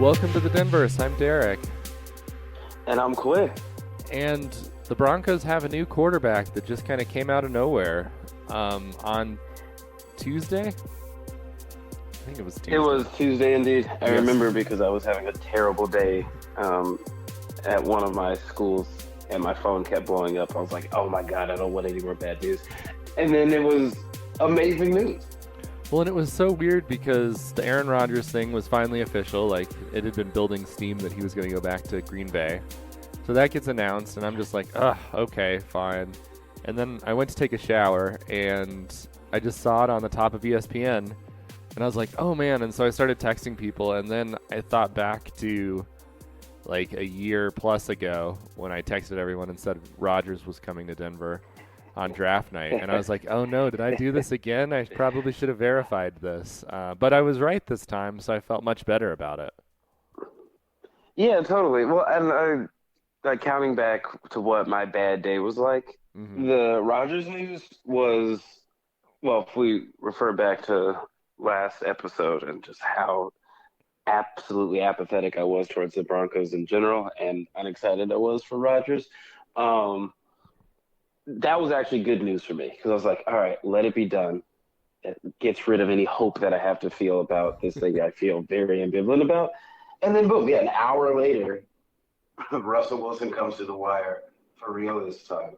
welcome to the Denverse. I'm Derek. And I'm Quay. And the Broncos have a new quarterback that just kind of came out of nowhere on Tuesday. I think it was Tuesday. It was Tuesday indeed. I Yes. remember because I was having a terrible day at one of my schools and my phone kept blowing up. I was like, oh my God, I don't want any more bad news. And then it was amazing news. Well, and it was so weird because the Aaron Rodgers thing was finally official. Like, it had been building steam that he was going to go back to Green Bay. So that gets announced, and I'm just like, ugh, okay, fine. And then I went to take a shower, and I just saw it on the top of ESPN, and I was like, oh, man. And so I started texting people, and then I thought back to, like, a year plus ago when I texted everyone and said Rodgers was coming to Denver on draft night. And I was like, oh, no, did I do this again? I probably should have verified this. But I was right this time, so I felt much better about it. Yeah, totally. Well, and like counting back to what my bad day was like, the Rodgers news was, well, if we refer back to last episode and just how absolutely apathetic I was towards the Broncos in general and unexcited I was for Rodgers, that was actually good news for me because I was like, all right, let it be done. It gets rid of any hope that I have to feel about this thing I feel very ambivalent about. And then, boom, yeah, an hour later, Russell Wilson comes to the wire for real this time.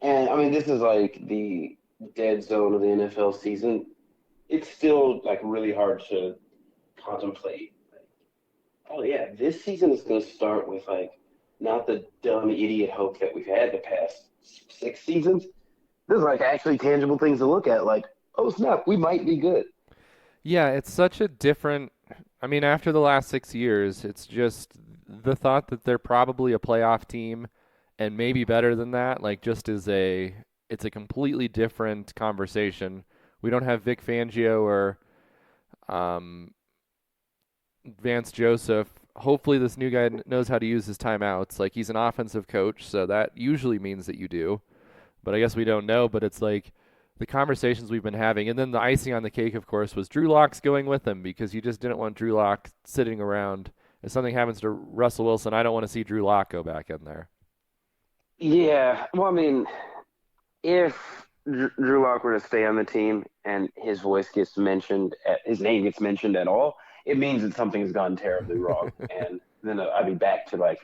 And, I mean, this is like the dead zone of the NFL season. It's still, like, really hard to contemplate. Like, oh, yeah, this season is going to start with, like, not the dumb idiot hope that we've had the past 6 seasons. There's, like, actually tangible things to look at. Like, oh, snap, we might be good. Yeah, it's such a different. I mean, after the last 6 years, it's just the thought that they're probably a playoff team and maybe better than that, like, just it's a completely different conversation. We don't have Vic Fangio or um, Vance Joseph. Hopefully, this new guy knows how to use his timeouts. Like, he's an offensive coach, so that usually means that you do. But I guess we don't know. But it's like the conversations we've been having. And then the icing on the cake, of course, was Drew Lock's going with him because you just didn't want Drew Lock sitting around. If something happens to Russell Wilson, I don't want to see Drew Lock go back in there. Yeah, well, I mean, if Drew Lock were to stay on the team and his voice gets mentioned, his name gets mentioned at all, it means that something's gone terribly wrong. And then I'd be back to like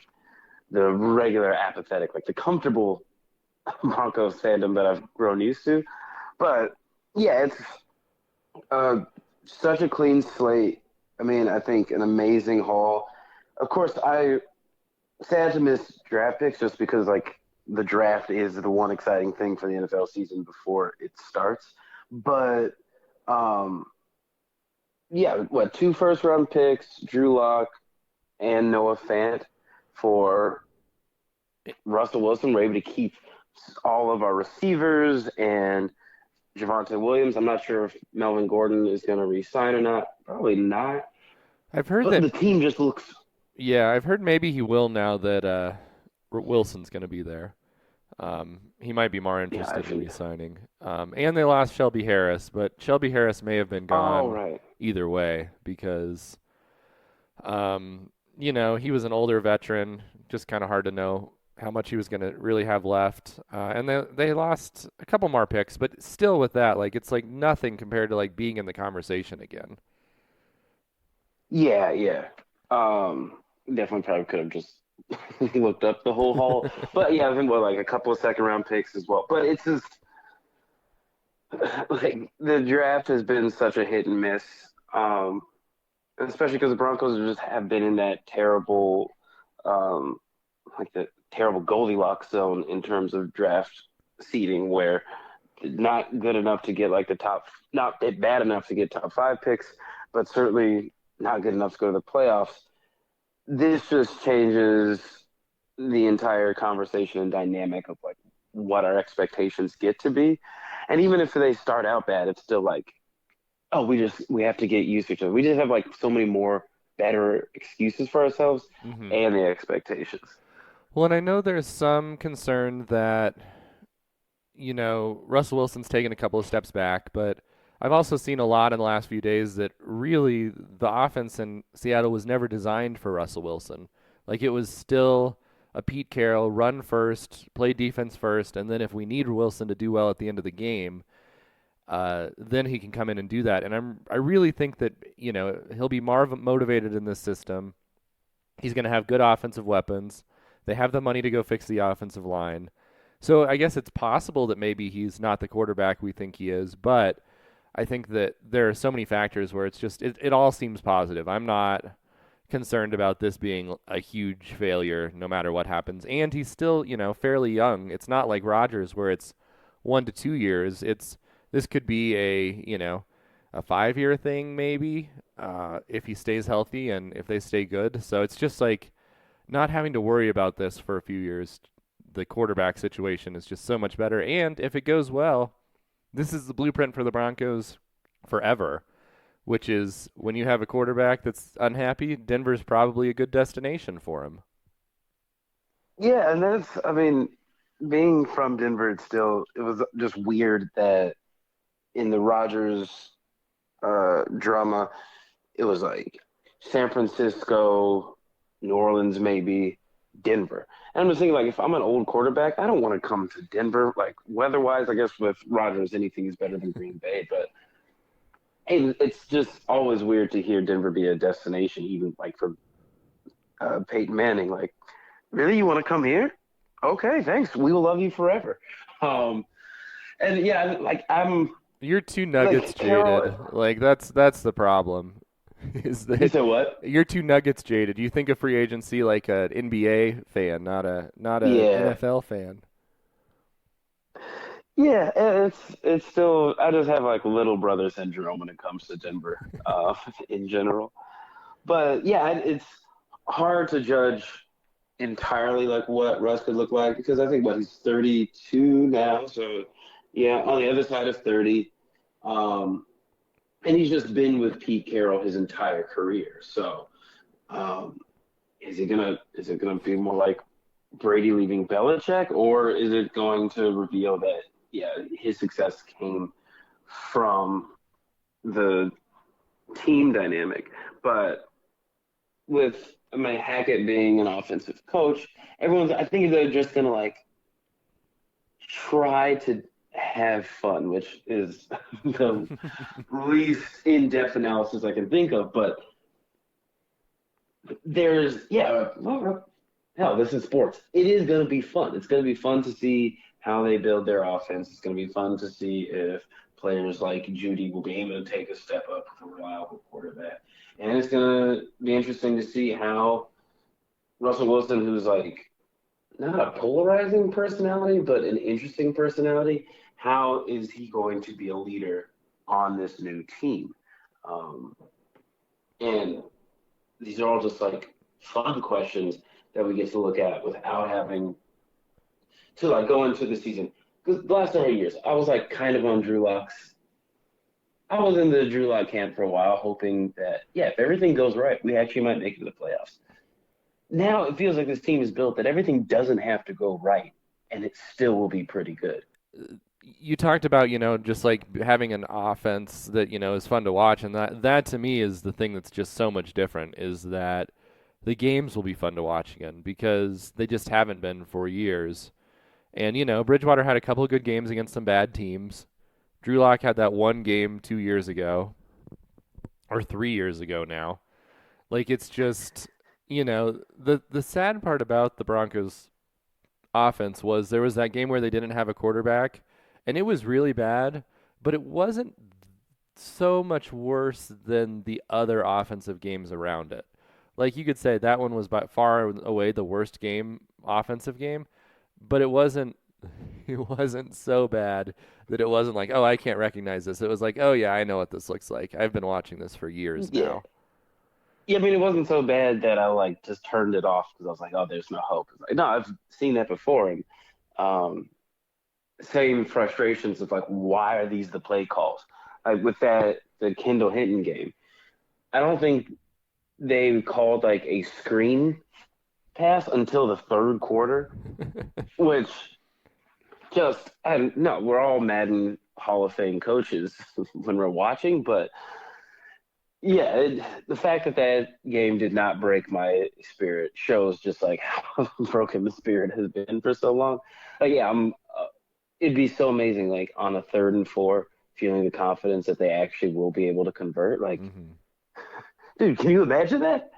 the regular apathetic, like the comfortable Broncos fandom that I've grown used to. But yeah, it's such a clean slate. I mean, I think an amazing haul. Of course, I sad to miss draft picks just because like the draft is the one exciting thing for the NFL season before it starts. But yeah, what 2 first-round picks, Drew Lock and Noah Fant for Russell Wilson. We're able to keep all of our receivers and Javonte Williams. I'm not sure if Melvin Gordon is going to re-sign or not. Probably not. I've heard But that. the team just looks. Yeah, I've heard maybe he will now that Wilson's going to be there. He might be more interested in re-signing. And they lost Shelby Harris, but Shelby Harris may have been gone Right. either way because, he was an older veteran. Just kind of hard to know how much he was going to really have left. And they lost a couple more picks, but still with that, like it's like nothing compared to like being in the conversation again. Yeah. Definitely probably could have just looked up the whole haul. But yeah, I think like a couple of second-round picks as well. But it's just like the draft has been such a hit and miss, especially because the Broncos just have been in that terrible, like the terrible Goldilocks zone in terms of draft seeding, where not good enough to get like the top, not bad enough to get top 5 picks, but certainly not good enough to go to the playoffs. This just changes the entire conversation and dynamic of like what our expectations get to be. And even if they start out bad, it's still like, oh, we have to get used to each other. We just have like so many more better excuses for ourselves and the expectations. Well, and I know there's some concern that, Russell Wilson's taken a couple of steps back, but I've also seen a lot in the last few days that really the offense in Seattle was never designed for Russell Wilson. Like it was still a Pete Carroll run first, play defense first, and then if we need Wilson to do well at the end of the game, then he can come in and do that. And I really think that he'll be more motivated in this system. He's going to have good offensive weapons. They have the money to go fix the offensive line. So I guess it's possible that maybe he's not the quarterback we think he is, but I think that there are so many factors where it all seems positive. I'm not concerned about this being a huge failure no matter what happens. And he's still, fairly young. It's not like Rodgers where it's 1 to 2 years. This could be a 5 year thing maybe, if he stays healthy and if they stay good. So it's just like not having to worry about this for a few years. The quarterback situation is just so much better. And if it goes well, this is the blueprint for the Broncos forever, which is when you have a quarterback that's unhappy, Denver's probably a good destination for him. Yeah, and I mean, being from Denver, it was just weird that in the Rodgers drama, it was like San Francisco, New Orleans, maybe Denver. And I'm just thinking, like, if I'm an old quarterback, I don't want to come to Denver. Like, weather-wise, I guess with Rodgers, anything is better than Green Bay. But hey, it's just always weird to hear Denver be a destination, even like for Peyton Manning. Like, really, you want to come here? Okay, thanks. We will love you forever. Um, and yeah, like I'm You're too Nuggets like jaded. Carol. Like that's the problem. Is You that said what? you're too Nuggets jaded. You think of free agency like an NBA fan, not a Yeah, NFL fan. yeah. It's still. I just have like little brother syndrome when it comes to Denver, in general. But yeah, it's hard to judge entirely like what Russ could look like because I think what he's 32 now, so yeah, on the other side of 30, um, and he's just been with Pete Carroll his entire career. So um, is it gonna be more like Brady leaving Belichick, or is it going to reveal that yeah his success came from the team dynamic, but with I mean Hackett being an offensive coach, I think they're just gonna like try to have fun, which is the least in-depth analysis I can think of. But there's yeah, well, hell, this is sports. It is gonna be fun. It's gonna be fun to see how they build their offense. It's gonna be fun to see if players like Judy will be able to take a step up with a reliable quarterback. And it's gonna be interesting to see how Russell Wilson, who's like not a polarizing personality, but an interesting personality. How is he going to be a leader on this new team? Um, and these are all just like fun questions that we get to look at without having to like go into the season. Because the last several years, I was like kind of on Drew Lock's. I was in the Drew Lock camp for a while, hoping that yeah, if everything goes right, we actually might make it to the playoffs. Now it feels like this team is built that everything doesn't have to go right, and it still will be pretty good. You talked about, just like having an offense that, is fun to watch, and that to me is the thing that's just so much different is that the games will be fun to watch again because they just haven't been for years. And, Bridgewater had a couple of good games against some bad teams. Drew Lock had that one game 2 years ago, or 3 years ago now. Like it's just, the sad part about the Broncos offense was there was that game where they didn't have a quarterback, and it was really bad, but it wasn't so much worse than the other offensive games around it. Like you could say that one was by far away the worst offensive game, but it wasn't it wasn't so bad that it wasn't like, oh, I can't recognize this. It was like, oh yeah, I know what this looks like. I've been watching this for years Yeah. now. Yeah, I mean, it wasn't so bad that I like just turned it off because I was like, "Oh, there's no hope." It's like, no, I've seen that before, and um, same frustrations of like, why are these the play calls? Like with the Kendall Hinton game, I don't think they called like a screen pass until the third quarter, which just I no, we're all Madden Hall of Fame coaches when we're watching, but yeah, the fact that that game did not break my spirit shows just like how broken the spirit has been for so long. Like, yeah, it'd be so amazing, like on a 3rd and 4, feeling the confidence that they actually will be able to convert. Like, Hmm. dude, can you imagine that?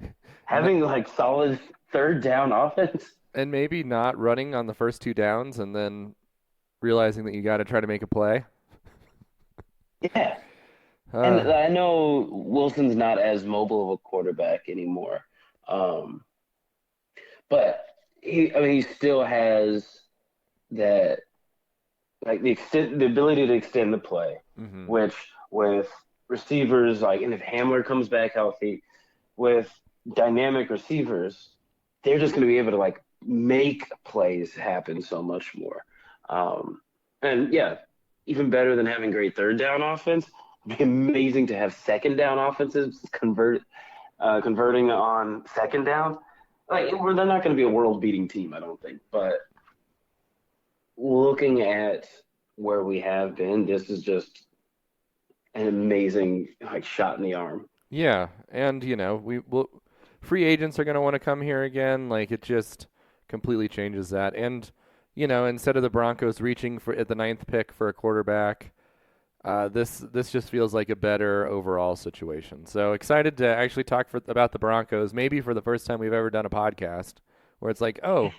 No, Having like solid 3rd down offense? and maybe not running on the first two downs and then realizing that you got to try to make a play. Yeah. And Uh, I know Wilson's not as mobile of a quarterback anymore. Um, but I mean, he still has that, like the ability to extend the play, hmm. which with receivers, like, and if Hamler comes back healthy, with dynamic receivers, they're just going to be able to like make plays happen so much more. Um, and yeah, even better than having great 3rd down offense. It'd be amazing to have 2nd down offenses converting on 2nd down. Like, they're not going to be a world beating team, I don't think. But looking at where we have been, this is just an amazing like shot in the arm. Yeah, and we will free agents are going to want to come here again. Like it just completely changes that. And instead of the Broncos reaching for at the ninth pick for a quarterback, this just feels like a better overall situation. So excited to actually talk about the Broncos, maybe for the first time we've ever done a podcast where it's like, oh,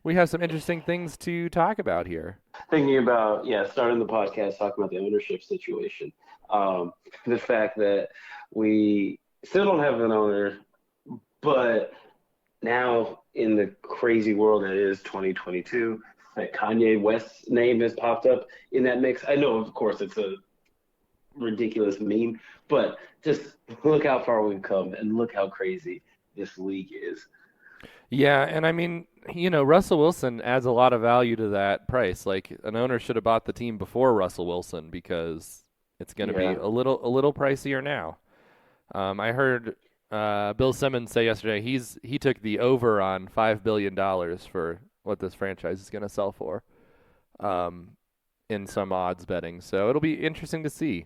we have some interesting things to talk about here. Thinking about, yeah, starting the podcast talking about the ownership situation. The fact that we still don't have an owner, but now in the crazy world that is 2022, that Kanye West's name has popped up in that mix. I know, of course, it's a ridiculous meme, but just look how far we've come and look how crazy this league is. Yeah, and I mean, Russell Wilson adds a lot of value to that price. Like an owner should have bought the team before Russell Wilson because it's going to be Yeah. a little pricier now. I heard Bill Simmons say yesterday he took the over on $5 billion for what this franchise is going to sell for, um, in some odds betting. So it'll be interesting to see.